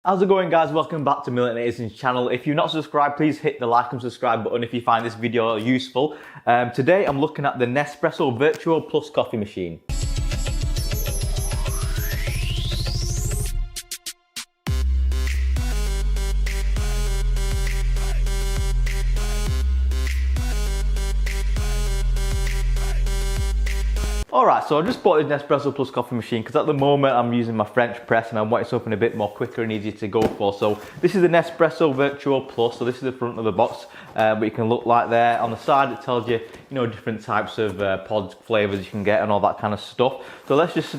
How's it going, guys? Welcome back to Millennials channel. If you're not subscribed, please hit the like and subscribe button if you find this video useful. Today I'm looking at the Nespresso Vertuo Plus coffee machine. Alright, so I just bought this Nespresso Plus coffee machine because at the moment I'm using my French press and I wanted something a bit more quicker and easier to go for. So this is the Nespresso Vertuo Plus, so this is the front of the box, but you can look like there. On the side it tells you, different types of pods, flavours you can get and all that kind of stuff. So let's just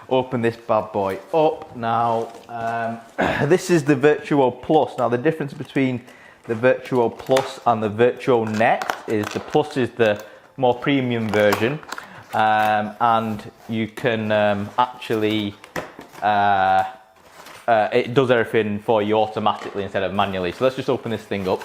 open this bad boy up. Now, this is the Vertuo Plus. Now the difference between the Vertuo Plus and the Vertuo Next is the Plus is the more premium version. And you can actually, it does everything for you automatically instead of manually. So let's just open this thing up.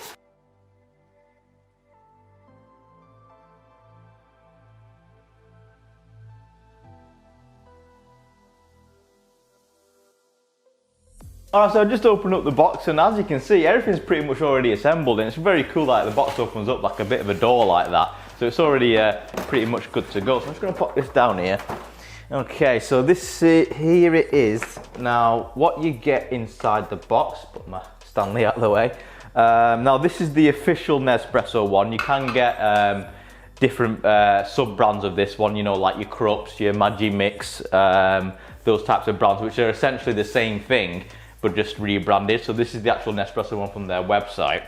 Alright, so I just opened up the box and as you can see, everything's pretty much already assembled and it's very cool like the box opens up like a bit of a door like that. So it's already pretty much good to go. So I'm just going to pop this down here. Okay, so this here it is. Now, what you get inside the box, put my Stanley out of the way. Now, this is the official Nespresso one. You can get different sub-brands of this one, like your Krups, your Magi Mix, those types of brands, which are essentially the same thing, but just rebranded. So this is the actual Nespresso one from their website.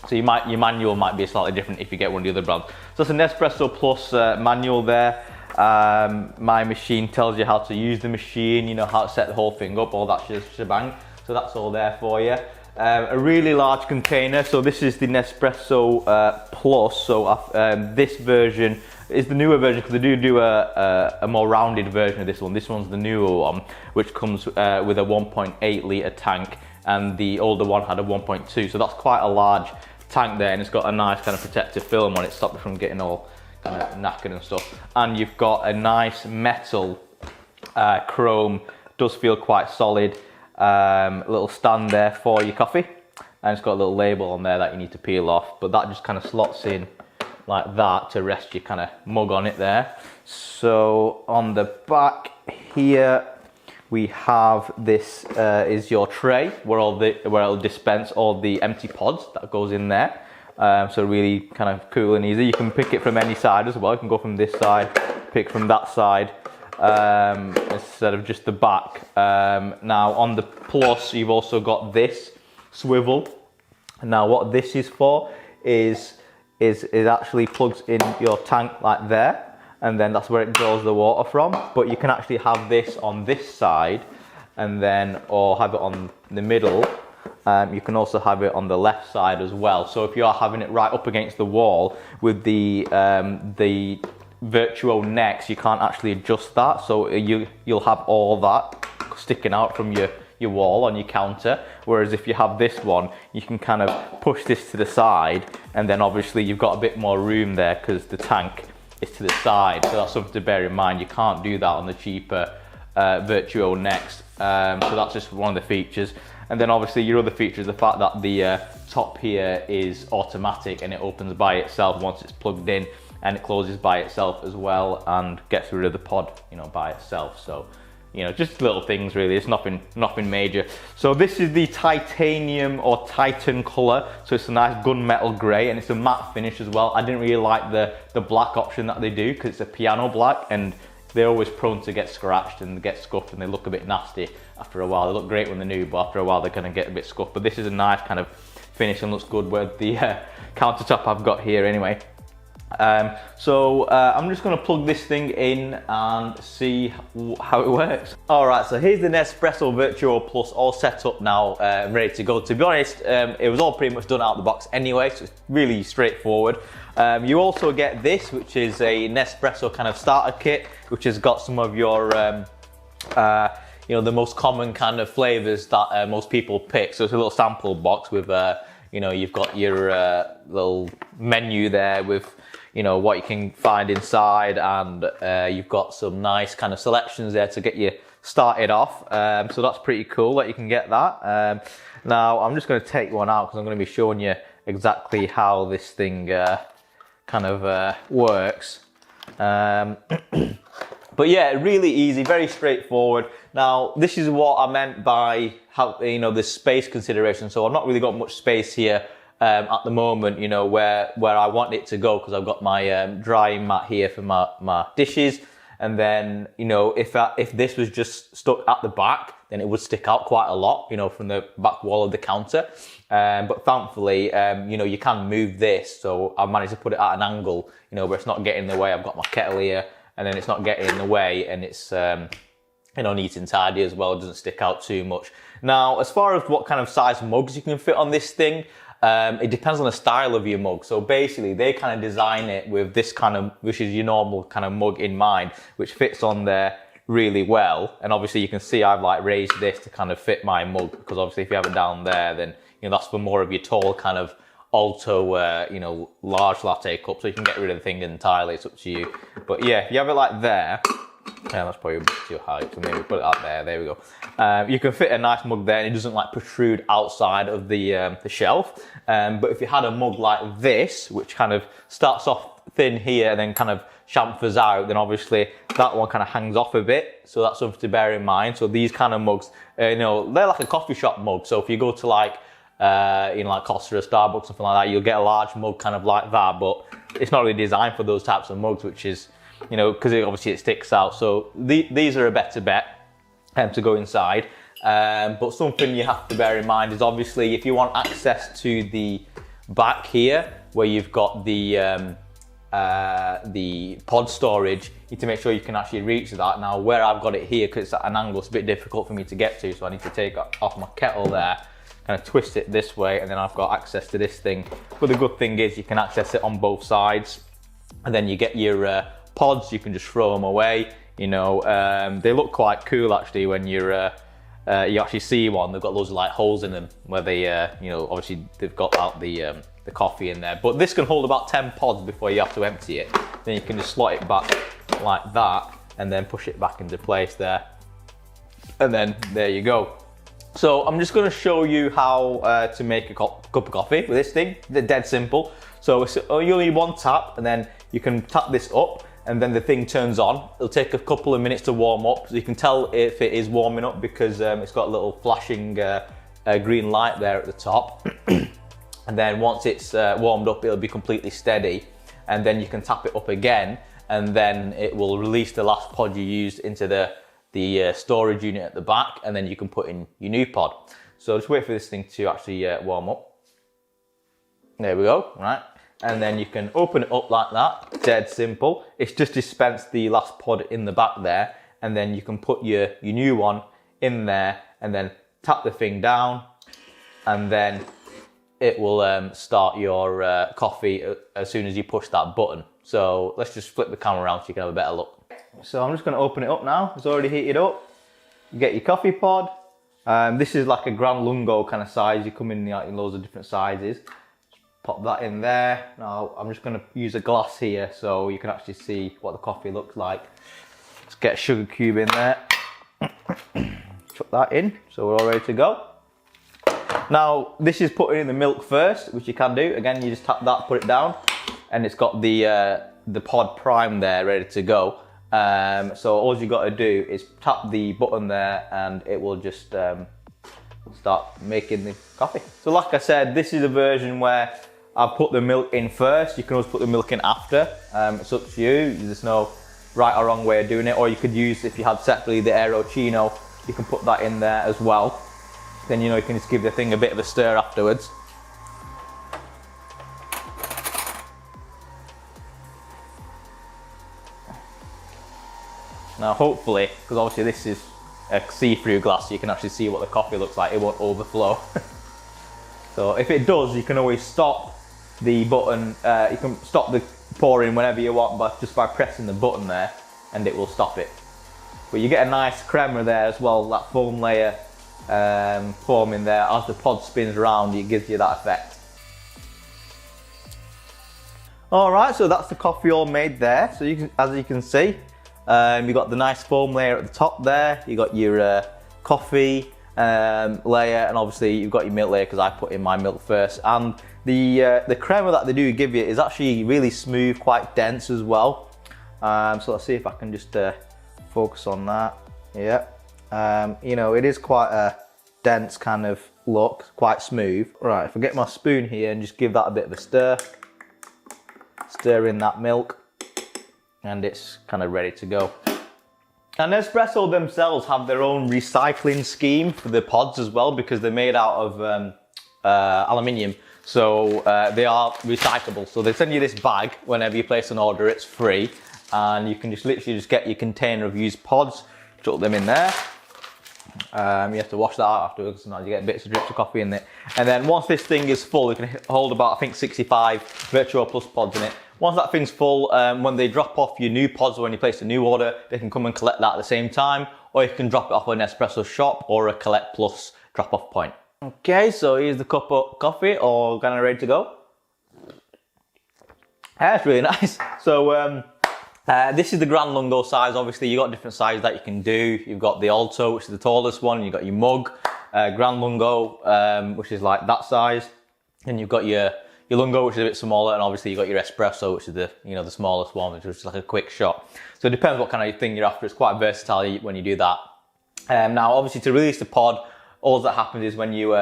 So your manual might be slightly different if you get one of the other brands. So it's a Nespresso Plus manual there. My machine tells you how to use the machine, how to set the whole thing up, all that shebang. So that's all there for you. A really large container. So this is the Nespresso Plus. So this version is the newer version because they do a more rounded version of this one. This one's the newer one, which comes with a 1.8 litre tank, and the older one had a 1.2. So that's quite a large tank there, and it's got a nice kind of protective film on it, stop it from getting all kind of knackered and stuff. And you've got a nice metal chrome, does feel quite solid, little stand there for your coffee, and it's got a little label on there that you need to peel off, but that just kind of slots in like that to rest your kind of mug on it there. So on the back here we have this is your tray where it'll dispense all the empty pods that goes in there. So really kind of cool and easy. You can pick it from any side as well. You can go from this side, pick from that side, instead of just the back. Now on the Plus, you've also got this swivel. Now what this is for is actually plugs in your tank like there, and then that's where it draws the water from. But you can actually have this on this side, and then or have it on the middle. You can also have it on the left side as well. So if you are having it right up against the wall with the Vertuo Next, you can't actually adjust that. So you'll have all that sticking out from your wall on your counter. Whereas if you have this one, you can kind of push this to the side, and then obviously you've got a bit more room there because the tank is to the side. So that's something to bear in mind. You can't do that on the cheaper Vertuo Next. So that's just one of the features. And then obviously your other feature is the fact that the top here is automatic and it opens by itself once it's plugged in, and it closes by itself as well and gets rid of the pod, by itself. So, just little things really. It's nothing major. So this is the titanium or Titan color. So it's a nice gunmetal grey and it's a matte finish as well. I didn't really like the black option that they do because it's a piano black, and they're always prone to get scratched and get scuffed, and they look a bit nasty after a while. They look great when they're new, but after a while they're going to get a bit scuffed. But this is a nice kind of finish and looks good with the countertop I've got here anyway. So I'm just going to plug this thing in and see how it works. Alright, so here's the Nespresso Vertuo Plus all set up now, ready to go. To be honest, it was all pretty much done out of the box anyway, so it's really straightforward. You also get this, which is a Nespresso kind of starter kit, which has got some of your the most common kind of flavors that most people pick. So it's a little sample box with you've got your little menu there with what you can find inside, and you've got some nice kind of selections there to get you started off. So that's pretty cool that you can get that. Now I'm just going to take one out because I'm going to be showing you exactly how this thing kind of works. But yeah, really easy, very straightforward. Now, this is what I meant by how, this space consideration. So I've not really got much space here at the moment, where I want it to go, because I've got my drying mat here for my dishes. And then, if this was just stuck at the back, then it would stick out quite a lot, from the back wall of the counter. But thankfully, you can move this. So I've managed to put it at an angle, where it's not getting in the way. I've got my kettle here, and then it's not getting in the way, and it's, neat and tidy as well. It doesn't stick out too much. Now, as far as what kind of size mugs you can fit on this thing, it depends on the style of your mug. So basically, they kind of design it with this kind of, which is your normal kind of mug in mind, which fits on there really well. And obviously you can see I've like raised this to kind of fit my mug, because obviously if you have it down there, then, that's for more of your tall kind of Alto, large latte cup, so you can get rid of the thing entirely. It's up to you. But yeah, if you have it like there, yeah, that's probably a bit too high, so maybe put it out there. There we go. You can fit a nice mug there, and it doesn't like protrude outside of the shelf. But if you had a mug like this, which kind of starts off thin here and then kind of chamfers out, then obviously that one kind of hangs off a bit. So that's something to bear in mind. So these kind of mugs, they're like a coffee shop mug. So if you go to like Costa or Starbucks, something like that, you'll get a large mug kind of like that, but it's not really designed for those types of mugs, which is, because obviously it sticks out. So these are a better bet to go inside. But something you have to bear in mind is obviously if you want access to the back here, where you've got the pod storage, you need to make sure you can actually reach that. Now, where I've got it here, because it's at an angle, it's a bit difficult for me to get to, so I need to take off my kettle there, kind of twist it this way, and then I've got access to this thing. But the good thing is you can access it on both sides, and then you get your pods, you can just throw them away. They look quite cool actually when you actually see one. They've got loads of like holes in them where they, obviously they've got out the coffee in there. But this can hold about 10 pods before you have to empty it. Then you can just slot it back like that, and then push it back into place there. And then there you go. So I'm just going to show you how to make a cup of coffee with this thing. They're dead simple. So you only need one tap, and then you can tap this up, and then the thing turns on. It'll take a couple of minutes to warm up, so you can tell if it is warming up because it's got a little flashing green light there at the top. And then once it's warmed up, it'll be completely steady, and then you can tap it up again, and then it will release the last pod you used into the storage unit at the back, and then you can put in your new pod. So just wait for this thing to actually warm up. There we go, right? And then you can open it up like that, dead simple. It's just dispensed the last pod in the back there, and then you can put your new one in there, and then tap the thing down, and then it will start your coffee as soon as you push that button. So let's just flip the camera around so you can have a better look. So I'm just going to open it up now. It's already heated up. You get your coffee pod. This is like a Gran Lungo kind of size. You come in loads of different sizes. Pop that in there. Now I'm just going to use a glass here so you can actually see what the coffee looks like. Let's get a sugar cube in there. Chuck that in, so we're all ready to go. Now this is putting in the milk first, which you can do. Again, you just tap that, put it down, and it's got the pod prime there ready to go. So all you got to do is tap the button there, and it will just start making the coffee. So like I said, this is a version where I've put the milk in first. You can always put the milk in after. It's up to you. There's no right or wrong way of doing it. Or you could use, if you had separately the Aerochino, you can put that in there as well. Then you can just give the thing a bit of a stir afterwards. Now hopefully, because obviously this is a see-through glass, so you can actually see what the coffee looks like. It won't overflow. So if it does, you can always stop the button. You can stop the pouring whenever you want, but just by pressing the button there, and it will stop it. But you get a nice crema there as well, that foam layer forming there. As the pod spins around, it gives you that effect. All right, so that's the coffee all made there. So as you can see, You've got the nice foam layer at the top there. You got your coffee layer, and obviously you've got your milk layer because I put in my milk first. And the crema that they do give you is actually really smooth, quite dense as well. So let's see if I can just focus on that. Yeah, you know, it is quite a dense kind of look, quite smooth. Right, if I get my spoon here and just give that a bit of a stir in that milk, and it's kind of ready to go. And Nespresso themselves have their own recycling scheme for the pods as well, because they're made out of aluminium, so they are recyclable. So they send you this bag whenever you place an order. It's free, and you can just literally just get your container of used pods, chuck them in there. You have to wash that out afterwards, sometimes you get bits of drips of coffee in it. And then once this thing is full, you can hold about, I think, 65 Vertuo Plus pods in it. Once that thing's full, when they drop off your new pods or when you place a new order, they can come and collect that at the same time, or you can drop it off at an Espresso shop or a Collect Plus drop-off point. Okay, so here's the cup of coffee, all kind of ready to go. Yeah, it's really nice. So this is the Gran Lungo size. Obviously, you've got different sizes that you can do. You've got the Alto, which is the tallest one. You've got your mug, Gran Lungo, which is like that size. And you've got your Lungo, which is a bit smaller, and obviously you've got your Espresso, which is the the smallest one, which is just like a quick shot. So it depends what kind of thing you're after. It's quite versatile when you do that. Now, obviously, to release the pod, all that happens is when you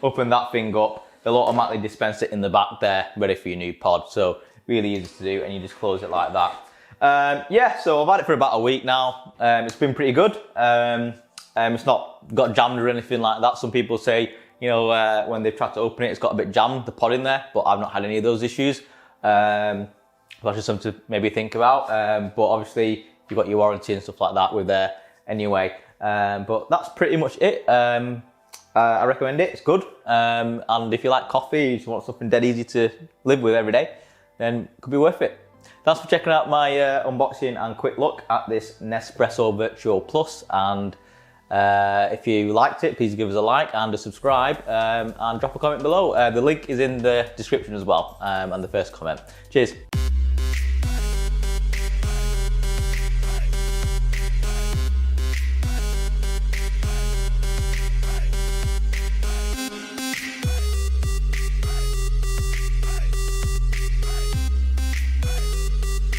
open that thing up, they'll automatically dispense it in the back there, ready for your new pod. So really easy to do, and you just close it like that. Yeah, so I've had it for about a week now. It's been pretty good. It's not got jammed or anything like that. Some people say, when they've tried to open it, it's got a bit jammed, the pod in there, but I've not had any of those issues. That's just something to maybe think about. But obviously, you've got your warranty and stuff like that with there anyway. But that's pretty much it. I recommend it, it's good. And if you like coffee, you just want something dead easy to live with every day, then it could be worth it. Thanks for checking out my unboxing and quick look at this Nespresso Vertuo Plus. And if you liked it, please give us a like and a subscribe, and drop a comment below. The link is in the description as well, and the first comment. Cheers.